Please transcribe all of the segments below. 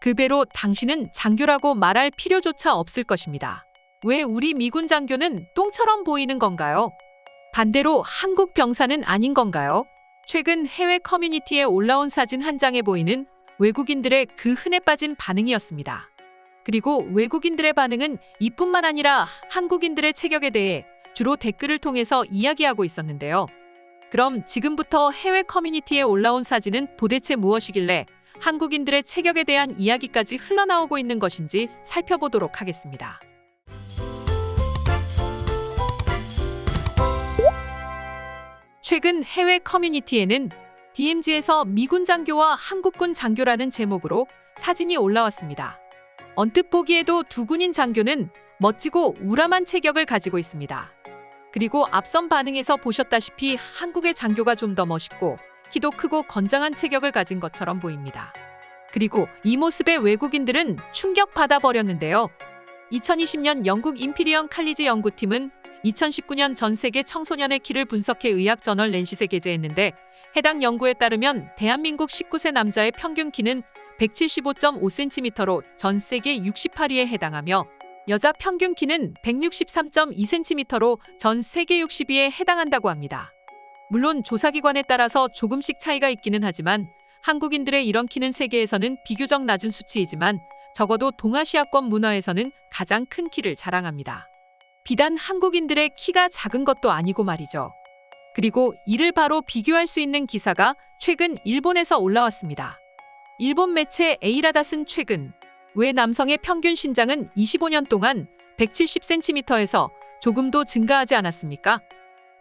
그 배로 당신은 장교라고 말할 필요조차 없을 것입니다. 왜 우리 미군 장교는 똥처럼 보이는 건가요? 반대로 한국 병사는 아닌 건가요? 최근 해외 커뮤니티에 올라온 사진 한 장에 보이는 외국인들의 그 흔해 빠진 반응이었습니다. 그리고 외국인들의 반응은 이뿐만 아니라 한국인들의 체격에 대해 주로 댓글을 통해서 이야기하고 있었는데요. 그럼 지금부터 해외 커뮤니티에 올라온 사진은 도대체 무엇이길래 한국인들의 체격에 대한 이야기까지 흘러나오고 있는 것인지 살펴보도록 하겠습니다. 최근 해외 커뮤니티에는 DMZ에서 미군 장교와 한국군 장교라는 제목으로 사진이 올라왔습니다. 언뜻 보기에도 두 군인 장교는 멋지고 우람한 체격을 가지고 있습니다. 그리고 앞선 반응에서 보셨다시피 한국의 장교가 좀 더 멋있고 키도 크고 건장한 체격을 가진 것처럼 보입니다. 그리고 이 모습에 외국인들은 충격받아 버렸는데요. 2020년 영국 임피리언 칼리지 연구팀은 2019년 전 세계 청소년의 키를 분석해 의학 저널 랜싯에 게재했는데 해당 연구에 따르면 대한민국 19세 남자의 평균 키는 175.5cm로 전 세계 68위에 해당하며 여자 평균 키는 163.2cm로 전 세계 60위에 해당한다고 합니다. 물론 조사기관에 따라서 조금씩 차이가 있기는 하지만 한국인들의 이런 키는 세계에서는 비교적 낮은 수치이지만 적어도 동아시아권 문화에서는 가장 큰 키를 자랑합니다. 비단 한국인들의 키가 작은 것도 아니고 말이죠. 그리고 이를 바로 비교할 수 있는 기사가 최근 일본에서 올라왔습니다. 일본 매체 에이라닷은 최근 왜 남성의 평균 신장은 25년 동안 170cm에서 조금도 증가하지 않았습니까?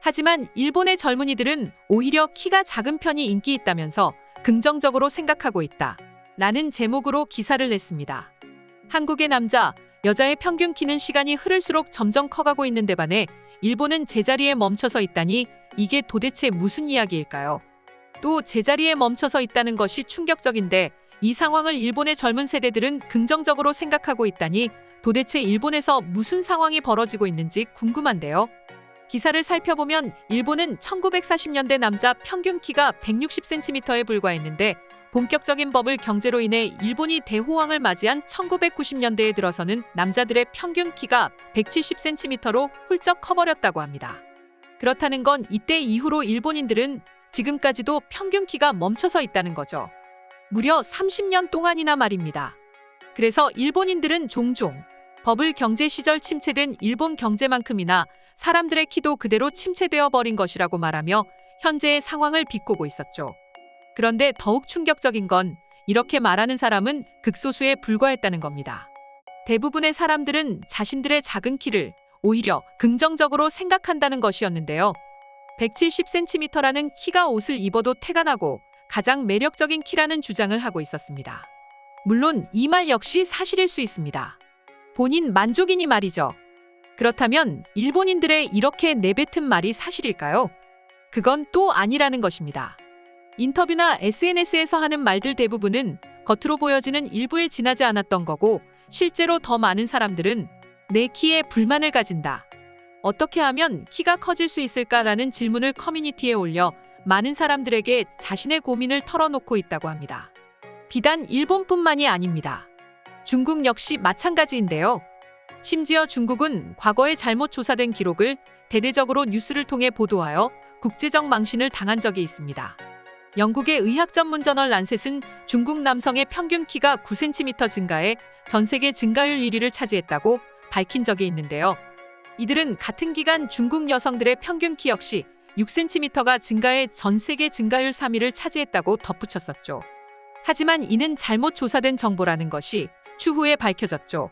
하지만 일본의 젊은이들은 오히려 키가 작은 편이 인기 있다면서 긍정적으로 생각하고 있다. 라는 제목으로 기사를 냈습니다. 한국의 남자, 여자의 평균 키는 시간이 흐를수록 점점 커가고 있는데 반해 일본은 제자리에 멈춰서 있다니 이게 도대체 무슨 이야기일까요? 또 제자리에 멈춰서 있다는 것이 충격적인데 이 상황을 일본의 젊은 세대들은 긍정적으로 생각하고 있다니 도대체 일본에서 무슨 상황이 벌어지고 있는지 궁금한데요. 기사를 살펴보면 일본은 1940년대 남자 평균 키가 160cm에 불과했는데 본격적인 버블 경제로 인해 일본이 대호황을 맞이한 1990년대에 들어서는 남자들의 평균 키가 170cm로 훌쩍 커버렸다고 합니다. 그렇다는 건 이때 이후로 일본인들은 지금까지도 평균 키가 멈춰서 있다는 거죠. 무려 30년 동안이나 말입니다. 그래서 일본인들은 종종 버블 경제 시절 침체된 일본 경제만큼이나 사람들의 키도 그대로 침체되어 버린 것이라고 말하며 현재의 상황을 비꼬고 있었죠. 그런데 더욱 충격적인 건 이렇게 말하는 사람은 극소수에 불과했다는 겁니다. 대부분의 사람들은 자신들의 작은 키를 오히려 긍정적으로 생각한다는 것이었는데요. 170cm라는 키가 옷을 입어도 태가 나고 가장 매력적인 키라는 주장을 하고 있었습니다. 물론 이 말 역시 사실일 수 있습니다. 본인 만족이니 말이죠. 그렇다면 일본인들의 이렇게 내뱉은 말이 사실일까요? 그건 또 아니라는 것입니다. 인터뷰나 SNS에서 하는 말들 대부분은 겉으로 보여지는 일부에 지나지 않았던 거고 실제로 더 많은 사람들은 내 키에 불만을 가진다. 어떻게 하면 키가 커질 수 있을까라는 질문을 커뮤니티에 올려 많은 사람들에게 자신의 고민을 털어놓고 있다고 합니다. 비단 일본뿐만이 아닙니다. 중국 역시 마찬가지인데요. 심지어 중국은 과거에 잘못 조사된 기록을 대대적으로 뉴스를 통해 보도하여 국제적 망신을 당한 적이 있습니다. 영국의 의학 전문 저널 란셋은 중국 남성의 평균 키가 9cm 증가해 전 세계 증가율 1위를 차지했다고 밝힌 적이 있는데요. 이들은 같은 기간 중국 여성들의 평균 키 역시 6cm가 증가해 전 세계 증가율 3위를 차지했다고 덧붙였었죠. 하지만 이는 잘못 조사된 정보라는 것이 추후에 밝혀졌죠.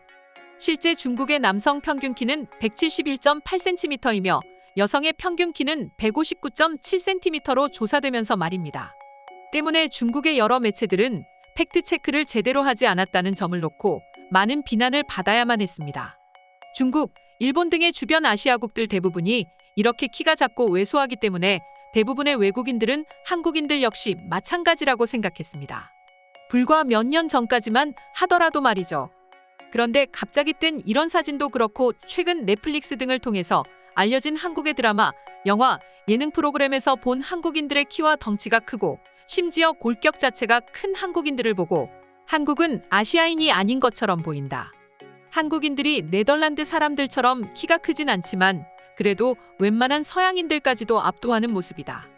실제 중국의 남성 평균 키는 171.8cm이며 여성의 평균 키는 159.7cm로 조사되면서 말입니다. 때문에 중국의 여러 매체들은 팩트체크를 제대로 하지 않았다는 점을 놓고 많은 비난을 받아야만 했습니다. 중국, 일본 등의 주변 아시아국들 대부분이 이렇게 키가 작고 왜소하기 때문에 대부분의 외국인들은 한국인들 역시 마찬가지라고 생각했습니다. 불과 몇 년 전까지만 하더라도 말이죠. 그런데 갑자기 뜬 이런 사진도 그렇고 최근 넷플릭스 등을 통해서 알려진 한국의 드라마, 영화, 예능 프로그램에서 본 한국인들의 키와 덩치가 크고 심지어 골격 자체가 큰 한국인들을 보고 한국은 아시아인이 아닌 것처럼 보인다. 한국인들이 네덜란드 사람들처럼 키가 크진 않지만 그래도 웬만한 서양인들까지도 압도하는 모습이다.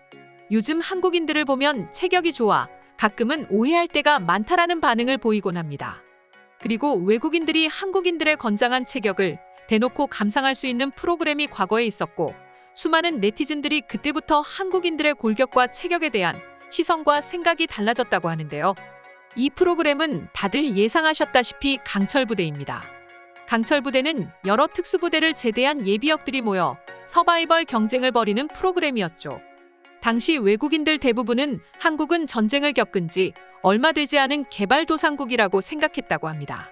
요즘 한국인들을 보면 체격이 좋아 가끔은 오해할 때가 많다라는 반응을 보이곤 합니다. 그리고 외국인들이 한국인들의 건장한 체격을 대놓고 감상할 수 있는 프로그램이 과거에 있었고 수많은 네티즌들이 그때부터 한국인들의 골격과 체격에 대한 시선과 생각이 달라졌다고 하는데요. 이 프로그램은 다들 예상하셨다시피 강철부대입니다. 강철부대는 여러 특수부대를 제대한 예비역들이 모여 서바이벌 경쟁을 벌이는 프로그램이었죠. 당시 외국인들 대부분은 한국은 전쟁을 겪은 지 얼마 되지 않은 개발도상국이라고 생각했다고 합니다.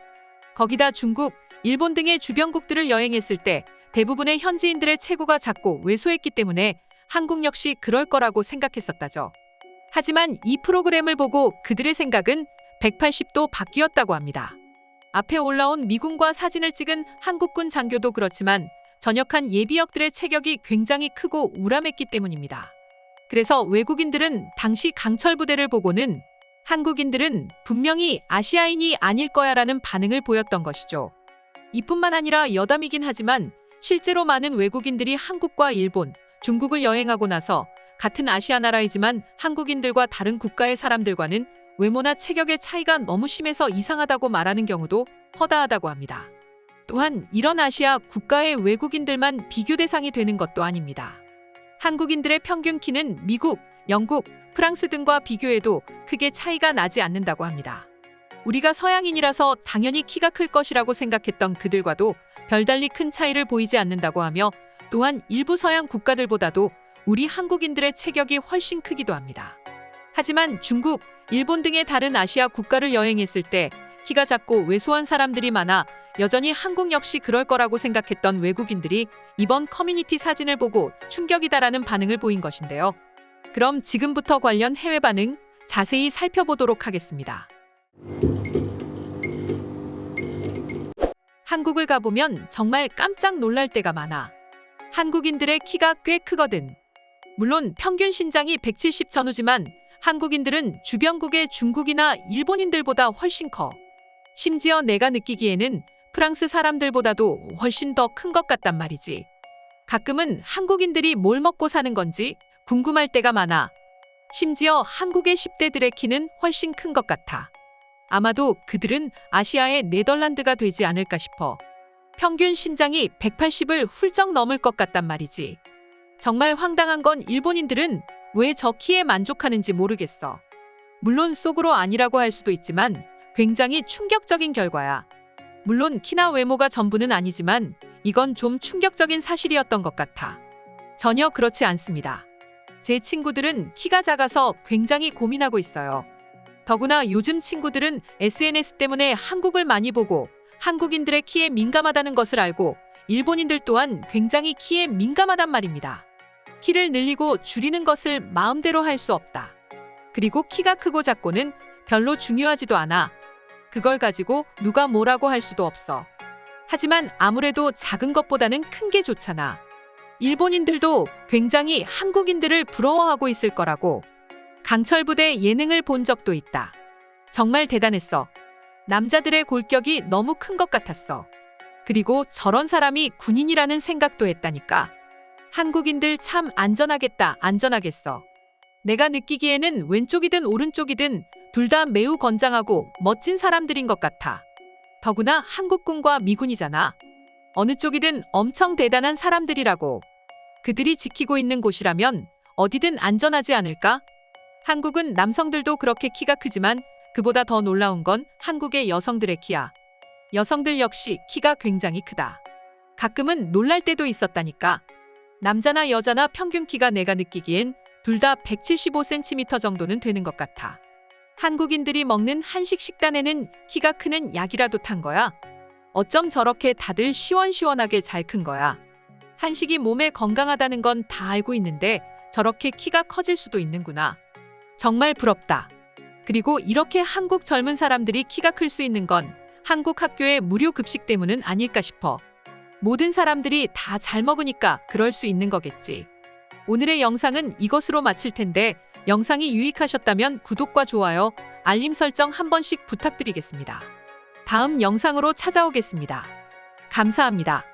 거기다 중국, 일본 등의 주변국들을 여행했을 때 대부분의 현지인들의 체구가 작고 왜소했기 때문에 한국 역시 그럴 거라고 생각했었다죠. 하지만 이 프로그램을 보고 그들의 생각은 180도 바뀌었다고 합니다. 앞에 올라온 미군과 사진을 찍은 한국군 장교도 그렇지만 전역한 예비역들의 체격이 굉장히 크고 우람했기 때문입니다. 그래서 외국인들은 당시 강철부대를 보고는 한국인들은 분명히 아시아인이 아닐 거야라는 반응을 보였던 것이죠. 이뿐만 아니라 여담이긴 하지만 실제로 많은 외국인들이 한국과 일본, 중국을 여행하고 나서 같은 아시아 나라이지만 한국인들과 다른 국가의 사람들과는 외모나 체격의 차이가 너무 심해서 이상하다고 말하는 경우도 허다하다고 합니다. 또한 이런 아시아 국가의 외국인들만 비교 대상이 되는 것도 아닙니다. 한국인들의 평균 키는 미국, 영국, 프랑스 등과 비교해도 크게 차이가 나지 않는다고 합니다. 우리가 서양인이라서 당연히 키가 클 것이라고 생각했던 그들과도 별달리 큰 차이를 보이지 않는다고 하며 또한 일부 서양 국가들보다도 우리 한국인들의 체격이 훨씬 크기도 합니다. 하지만 중국, 일본 등의 다른 아시아 국가를 여행했을 때 키가 작고 왜소한 사람들이 많아 여전히 한국 역시 그럴 거라고 생각했던 외국인들이 이번 커뮤니티 사진을 보고 충격이다라는 반응을 보인 것인데요. 그럼 지금부터 관련 해외 반응 자세히 살펴보도록 하겠습니다. 한국을 가보면 정말 깜짝 놀랄 때가 많아. 한국인들의 키가 꽤 크거든. 물론 평균 신장이 170 전후지만 한국인들은 주변국의 중국이나 일본인들보다 훨씬 커. 심지어 내가 느끼기에는 프랑스 사람들보다도 훨씬 더 큰 것 같단 말이지. 가끔은 한국인들이 뭘 먹고 사는 건지 궁금할 때가 많아. 심지어 한국의 10대들의 키는 훨씬 큰 것 같아. 아마도 그들은 아시아의 네덜란드가 되지 않을까 싶어. 평균 신장이 180을 훌쩍 넘을 것 같단 말이지. 정말 황당한 건 일본인들은 왜 저 키에 만족하는지 모르겠어. 물론 속으로 아니라고 할 수도 있지만 굉장히 충격적인 결과야. 물론 키나 외모가 전부는 아니지만 이건 좀 충격적인 사실이었던 것 같아. 전혀 그렇지 않습니다. 제 친구들은 키가 작아서 굉장히 고민하고 있어요. 더구나 요즘 친구들은 SNS 때문에 한국을 많이 보고 한국인들의 키에 민감하다는 것을 알고 일본인들 또한 굉장히 키에 민감하단 말입니다. 키를 늘리고 줄이는 것을 마음대로 할 수 없다. 그리고 키가 크고 작고는 별로 중요하지도 않아. 그걸 가지고 누가 뭐라고 할 수도 없어. 하지만 아무래도 작은 것보다는 큰 게 좋잖아. 일본인들도 굉장히 한국인들을 부러워하고 있을 거라고. 강철부대 예능을 본 적도 있다. 정말 대단했어. 남자들의 골격이 너무 큰 것 같았어. 그리고 저런 사람이 군인이라는 생각도 했다니까. 한국인들 참 안전하겠다, 안전하겠어. 내가 느끼기에는 왼쪽이든 오른쪽이든 둘 다 매우 건장하고 멋진 사람들인 것 같아. 더구나 한국군과 미군이잖아. 어느 쪽이든 엄청 대단한 사람들이라고. 그들이 지키고 있는 곳이라면 어디든 안전하지 않을까? 한국은 남성들도 그렇게 키가 크지만 그보다 더 놀라운 건 한국의 여성들의 키야. 여성들 역시 키가 굉장히 크다. 가끔은 놀랄 때도 있었다니까. 남자나 여자나 평균 키가 내가 느끼기엔 둘 다 175cm 정도는 되는 것 같아. 한국인들이 먹는 한식 식단에는 키가 크는 약이라도 탄 거야? 어쩜 저렇게 다들 시원시원하게 잘 큰 거야? 한식이 몸에 건강하다는 건 다 알고 있는데 저렇게 키가 커질 수도 있는구나. 정말 부럽다. 그리고 이렇게 한국 젊은 사람들이 키가 클 수 있는 건 한국 학교의 무료 급식 때문은 아닐까 싶어. 모든 사람들이 다 잘 먹으니까 그럴 수 있는 거겠지. 오늘의 영상은 이것으로 마칠 텐데 영상이 유익하셨다면 구독과 좋아요, 알림 설정 한 번씩 부탁드리겠습니다. 다음 영상으로 찾아오겠습니다. 감사합니다.